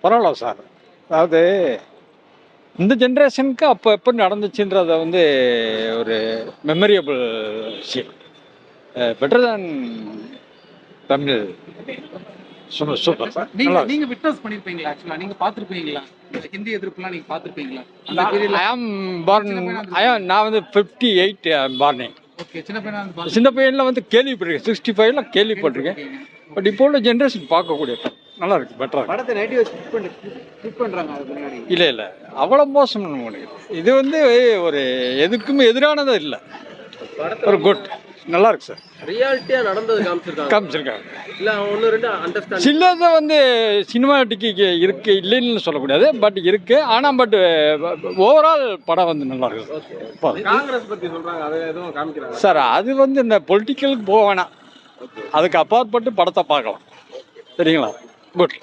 பரவாயில்ல சார். அதாவது இந்த ஜென்ரேஷனுக்கு அப்போ எப்போ நடந்துச்சுன்றத வந்து ஒரு மெமரியபிள் விஷயம். Better than Tamil. Super super sir. நீங்க நீங்க விட்னஸ் பண்ணிருப்பீங்களா? ஆக்சுவலா நீங்க பாத்துருப்பீங்களா? இந்த ஹிந்தி எதிர்ப்புலாம் நீங்க பாத்துருப்பீங்களா? அந்த பீரியட்ல நான் வந்து 58 பார்னே. ஓகே, சின்ன பையனா இருந்து சின்ன பையனில் வந்து கேள்விப்பட்டிருக்கேன், 65ல கேள்விப்பட்டிருக்கேன். பட் இப்போ உள்ள ஜென்ரேஷன் பார்க்கக்கூடிய நல்லா இருக்கு, பெட்டராக இருக்கு. படத்தை நெகட்டிவ் ஸ்கிப் பண்றாங்க அதுக்கு முன்னாடி. இல்லை இல்லை, அவ்வளோ மோசம் முடியும். இது வந்து ஒரு எதுக்குமே எதிரானது இல்லை, ஒரு குட், நல்லா இருக்கு சார். ரியாலிட்டியா நடந்தது காமிச்சிருக்காங்க. இல்ல ஒன்னு ரெண்டு அண்டர்ஸ்டாண்ட் சிலதை வந்து சினிமாட்டிக்கு இருக்கு, இல்லைன்னு சொல்லக்கூடாது, பட் இருக்கு. ஆனால் பட் ஓவரால் படம் வந்து நல்லா இருக்கு. காங்கிரஸ் பத்தி சொல்றாங்க, அதை எதுவும் காமிக்கிறாங்க சார். அது வந்து இந்த பொலிட்டிக்கலுக்கு போக வேணாம், அதுக்கு அப்பாற்பட்டு படத்தை பார்க்கலாம். சரிங்களா? குட்.